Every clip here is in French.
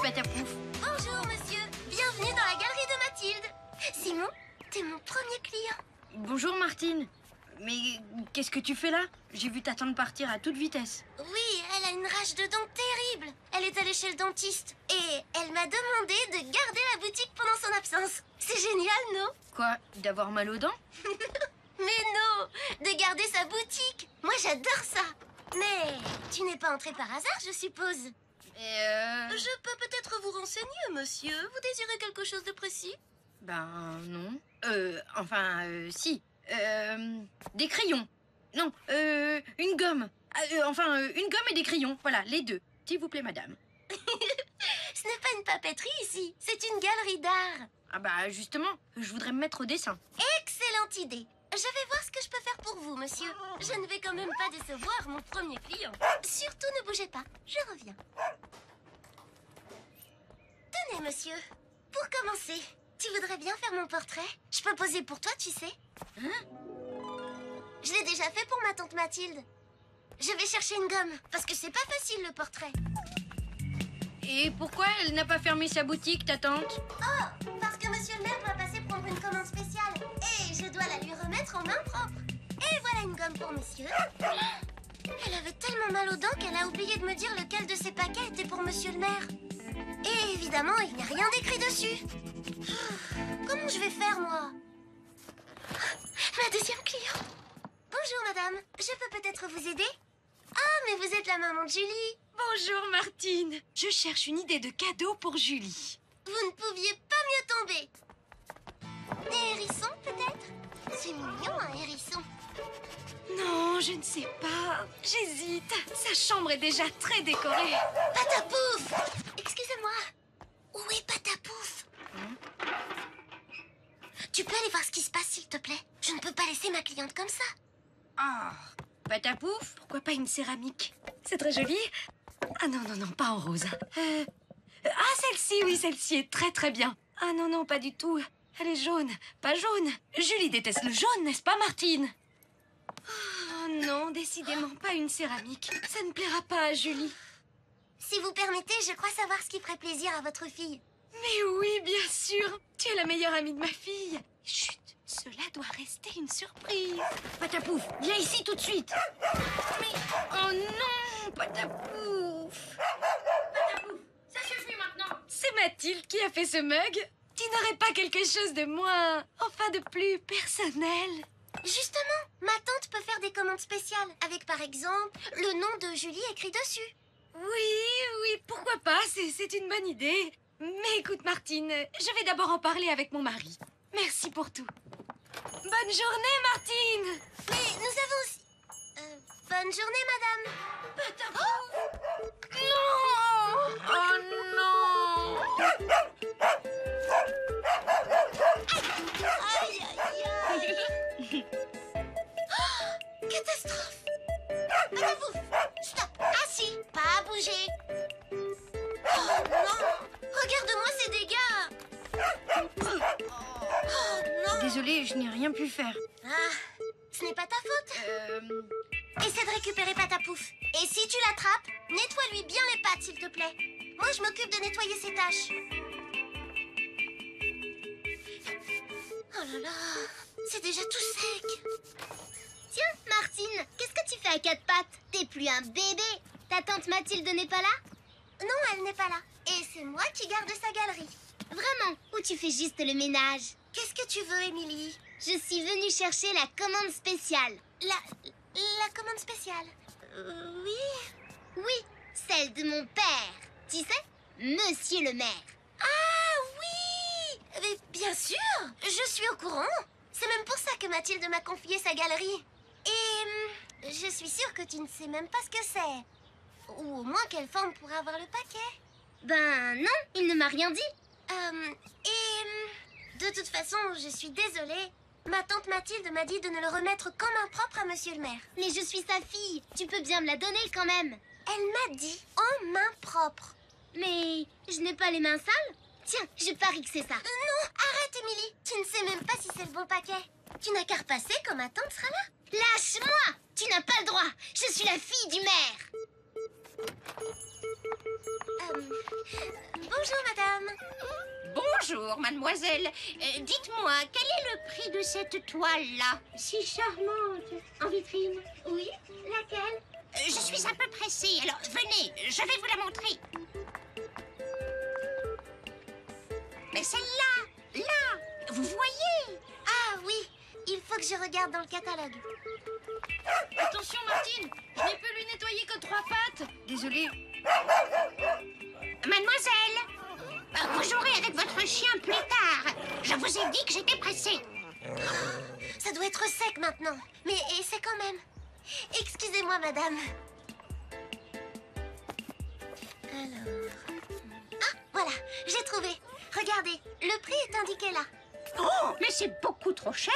Patapouf. Bonjour, monsieur. Bienvenue dans la galerie de Mathilde. Simon, t'es mon premier client. Bonjour, Martine. Mais qu'est-ce que tu fais là? J'ai vu ta tante partir à toute vitesse. Oui, elle a une rage de dents terrible. Elle est allée chez le dentiste et elle m'a demandé de garder la boutique pendant son absence. C'est génial, non? Quoi? D'avoir mal aux dents? Mais non, de garder sa boutique. Moi, j'adore ça. Mais tu n'es pas entré par hasard, je suppose. Je peux peut-être vous renseigner, monsieur. Vous désirez quelque chose de précis? Ben non. Si. Des crayons. Non, une gomme. Une gomme et des crayons. Voilà, les deux. S'il vous plaît, madame. Ce n'est pas une papeterie ici, c'est une galerie d'art. Ah bah justement, je voudrais me mettre au dessin. Excellente idée. Je vais voir ce que je peux faire pour vous, monsieur. Je ne vais quand même pas décevoir mon premier client. Surtout ne bougez pas, je reviens. Tenez, monsieur. Pour commencer, tu voudrais bien faire mon portrait? Je peux poser pour toi, tu sais. Hein? Je l'ai déjà fait pour ma tante Mathilde. Je vais chercher une gomme, parce que c'est pas facile le portrait. Et pourquoi elle n'a pas fermé sa boutique, ta tante? Oh, parce que monsieur le maire doit passer prendre une commande spéciale. Et je dois la lui remettre en main propre. Et voilà une gomme pour monsieur. Elle avait tellement mal aux dents qu'elle a oublié de me dire lequel de ses paquets était pour monsieur le maire. Et évidemment, il n'y a rien d'écrit dessus. Comment je vais faire, moi? Ma deuxième cliente. Bonjour, madame. Je peux peut-être vous aider? Ah, mais vous êtes la maman de Julie. Bonjour Martine, je cherche une idée de cadeau pour Julie. Vous ne pouviez pas mieux tomber. Des hérissons, peut-être? C'est mignon, un hérisson. Non, je ne sais pas, j'hésite. Sa chambre est déjà très décorée. Patapouf! Excusez-moi. Où est Patapouf? Tu peux aller voir ce qui se passe, s'il te plaît? Je ne peux pas laisser ma cliente comme ça. Ah, Patapouf? Pourquoi pas une céramique? C'est très joli. Ah non, non, non, pas en rose. Ah, celle-ci, oui, celle-ci est très très bien. Ah non, non, pas du tout. Elle est jaune, pas jaune. Julie déteste le jaune, n'est-ce pas, Martine? Oh non, décidément pas une céramique. Ça ne plaira pas à Julie. Si vous permettez, je crois savoir ce qui ferait plaisir à votre fille. Mais oui, bien sûr. Tu es la meilleure amie de ma fille. Chut, cela doit rester une surprise. Patapouf, viens ici tout de suite. Mais, oh non, Patapouf. Patapouf, ça suffit maintenant. C'est Mathilde qui a fait ce mug. Tu n'aurais pas quelque chose de moins, enfin de plus personnel? Justement, ma tante peut faire des commandes spéciales, avec par exemple le nom de Julie écrit dessus. Oui, pourquoi pas, c'est une bonne idée. Mais écoute Martine, je vais d'abord en parler avec mon mari. Merci pour tout. Bonne journée Martine. Mais nous avons aussi... bonne journée, madame. Non. Oh non. Aïe, aïe, aïe. Oh, catastrophe. Patapouf, stop, assis, pas à bouger. Oh non, regarde-moi ces dégâts. Oh non. Désolée, je n'ai rien pu faire. Ah, ce n'est pas ta faute. Essaie de récupérer Patapouf. Et si tu l'attrapes, nettoie-lui bien les pattes, s'il te plaît. Moi, je m'occupe de nettoyer ses taches. Oh là là, c'est déjà tout sec. Tiens, Martine, qu'est-ce que tu fais à quatre pattes? T'es plus un bébé. Ta tante Mathilde n'est pas là? Non, elle n'est pas là. Et c'est moi qui garde sa galerie. Vraiment? Ou tu fais juste le ménage? Qu'est-ce que tu veux, Émilie? Je suis venue chercher la commande spéciale. La commande spéciale? Oui. Oui, celle de mon père. Tu sais, monsieur le maire. Ah oui! Mais bien sûr, je suis au courant. C'est même pour ça que Mathilde m'a confié sa galerie. Et je suis sûre que tu ne sais même pas ce que c'est. Ou au moins quelle forme pourrait avoir le paquet. Ben non, il ne m'a rien dit. De toute façon, je suis désolée. Ma tante Mathilde m'a dit de ne le remettre qu'en main propre à monsieur le maire. Mais je suis sa fille. Tu peux bien me la donner quand même. Elle m'a dit en main propre. Mais je n'ai pas les mains sales. Tiens, je parie que c'est ça. Non, arrête, Émilie. Tu ne sais même pas si c'est le bon paquet. Tu n'as qu'à repasser quand ma tante sera là. Lâche-moi! Tu n'as pas le droit. Je suis la fille du maire. Bonjour, madame. Bonjour, mademoiselle. Dites-moi, quel est le prix de cette toile-là? Si charmante. En vitrine? Oui, laquelle? Je suis un peu pressée, alors venez, je vais vous la montrer. Mais celle-là, là, vous voyez? Ah oui, il faut que je regarde dans le catalogue. Attention, Martine, je n'ai pu lui nettoyer que 3 pattes. Désolée. Mademoiselle, vous jouerez avec votre chien plus tard. Je vous ai dit que j'étais pressée. Ça doit être sec maintenant. Mais c'est quand même. Excusez-moi, madame. Alors... Ah, voilà, j'ai trouvé. Regardez, le prix est indiqué là. Oh, mais c'est beaucoup trop cher.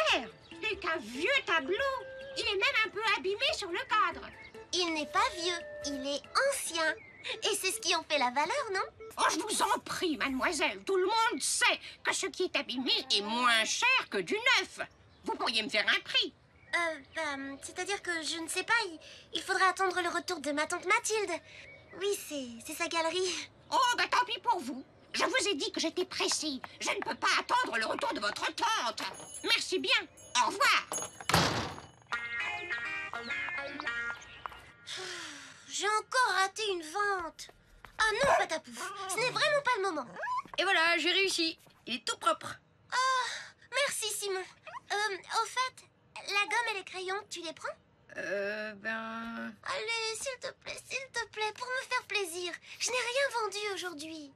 C'est un vieux tableau. Il est même un peu abîmé sur le cadre. Il n'est pas vieux, il est ancien. Et c'est ce qui en fait la valeur, non? Oh, je vous en prie, mademoiselle. Tout le monde sait que ce qui est abîmé est moins cher que du neuf. Vous pourriez me faire un prix. C'est-à-dire que je ne sais pas, il faudra attendre le retour de ma tante Mathilde. Oui, c'est sa galerie. Oh, bah tant pis pour vous. Je vous ai dit que j'étais pressée. Je ne peux pas attendre le retour de votre tante. Merci bien. Au revoir. J'ai encore raté une vente. Ah non, Patapouf, ce n'est vraiment pas le moment. Et voilà, j'ai réussi. Il est tout propre. Merci, Simon. Au fait, la gomme et les crayons, tu les prends? Allez, s'il te plaît, pour me faire plaisir. Je n'ai rien vendu aujourd'hui.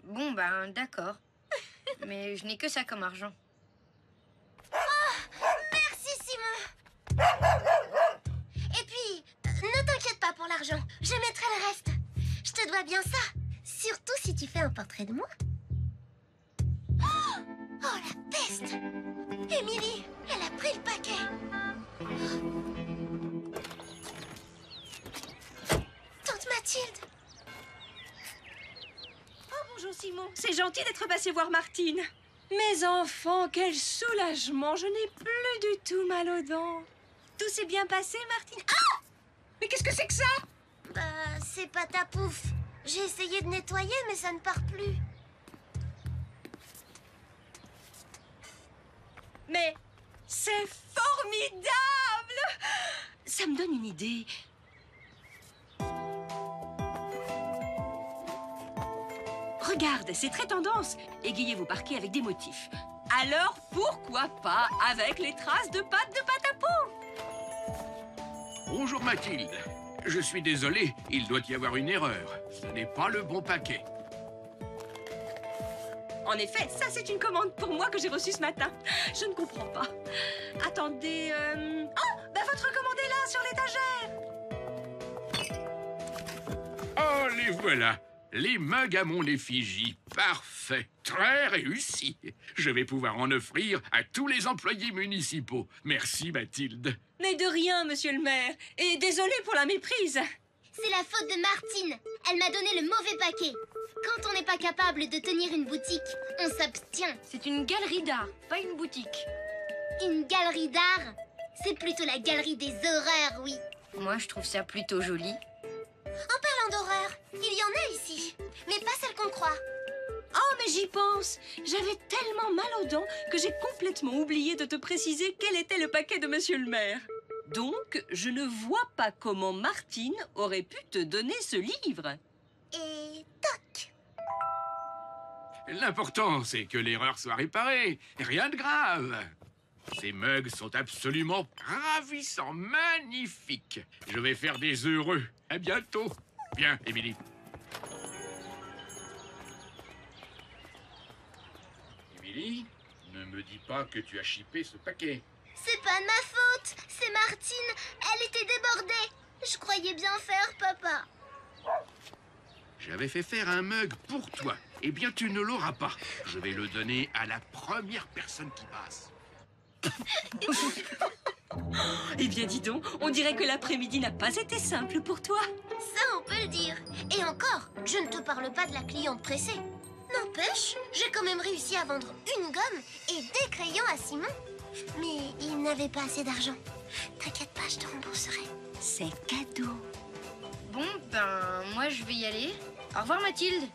Bon, ben, d'accord. Mais je n'ai que ça comme argent. Merci, Simon. Et puis, ne t'inquiète pas pour l'argent. Je mettrai le reste. Je te dois bien ça. Surtout si tu fais un portrait de moi. Oh, la peste! Émilie, elle a pris le paquet. Tante Mathilde. Oh, bonjour Simon. C'est gentil d'être passé voir Martine. Mes enfants, quel soulagement. Je n'ai plus du tout mal aux dents. Tout s'est bien passé, Martine? Ah! Mais qu'est-ce que c'est que ça? Bah, c'est Patapouf. J'ai essayé de nettoyer, mais ça ne part plus. Mais c'est formidable! Ça me donne une idée. Regarde, c'est très tendance. Égayez vos parquets avec des motifs. Alors, pourquoi pas avec les traces de pattes de Patapouf? Bonjour Mathilde. Je suis désolé, il doit y avoir une erreur. Ce n'est pas le bon paquet. En effet, ça c'est une commande pour moi que j'ai reçue ce matin. Je ne comprends pas. Attendez, Oh, bah votre commande est là, sur l'étagère. Oh, les voilà. Les mugs à mon effigie. Parfait. Très réussi. Je vais pouvoir en offrir à tous les employés municipaux. Merci Mathilde. Mais de rien, monsieur le maire. Et désolé pour la méprise. C'est la faute de Martine. Elle m'a donné le mauvais paquet. Quand on n'est pas capable de tenir une boutique, on s'abstient. C'est une galerie d'art, pas une boutique. Une galerie d'art? C'est plutôt la galerie des horreurs, oui. Moi, je trouve ça plutôt joli. En parlant d'horreur, il y en a ici, mais pas celle qu'on croit. Oh, mais j'y pense. J'avais tellement mal aux dents que j'ai complètement oublié de te préciser quel était le paquet de monsieur le maire. Donc, je ne vois pas comment Martine aurait pu te donner ce livre. Et toc! L'important, c'est que l'erreur soit réparée. Rien de grave. Ces mugs sont absolument ravissants, magnifiques. Je vais faire des heureux. À bientôt. Bien, Émilie. Émilie, ne me dis pas que tu as chippé ce paquet. C'est pas de ma faute, c'est Martine. Elle était débordée. Je croyais bien faire, papa. J'avais fait faire un mug pour toi. Eh bien, tu ne l'auras pas. Je vais le donner à la première personne qui passe. Eh bien, dis donc, on dirait que l'après-midi n'a pas été simple pour toi. Ça, on peut le dire. Et encore, je ne te parle pas de la cliente pressée. N'empêche, j'ai quand même réussi à vendre une gomme et des crayons à Simon. Mais il n'avait pas assez d'argent. T'inquiète pas, je te rembourserai. C'est cadeau. Bon, ben, moi, je vais y aller. Au revoir, Mathilde.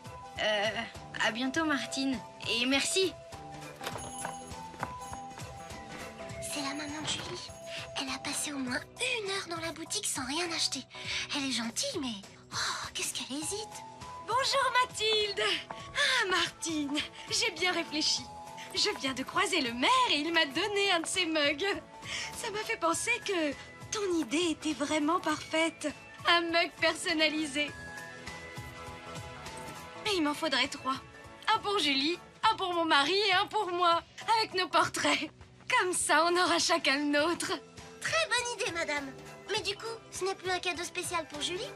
À bientôt, Martine. Et merci. C'est la maman de Julie. Elle a passé au moins 1 heure dans la boutique sans rien acheter. Elle est gentille, mais... Oh, qu'est-ce qu'elle hésite. Bonjour Mathilde. Ah Martine, j'ai bien réfléchi. Je viens de croiser le maire et il m'a donné un de ses mugs. Ça m'a fait penser que ton idée était vraiment parfaite. Un mug personnalisé. Mais il m'en faudrait 3. Un pour Julie, un pour mon mari et un pour moi. Avec nos portraits. Comme ça, on aura chacun le nôtre. Très bonne idée, madame. Mais du coup, ce n'est plus un cadeau spécial pour Julie?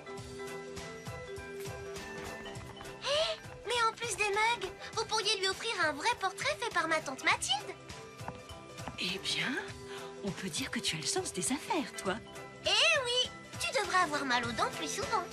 Hé, mais en plus des mugs, vous pourriez lui offrir un vrai portrait fait par ma tante Mathilde. Eh bien, on peut dire que tu as le sens des affaires, toi. Eh oui, tu devrais avoir mal aux dents plus souvent.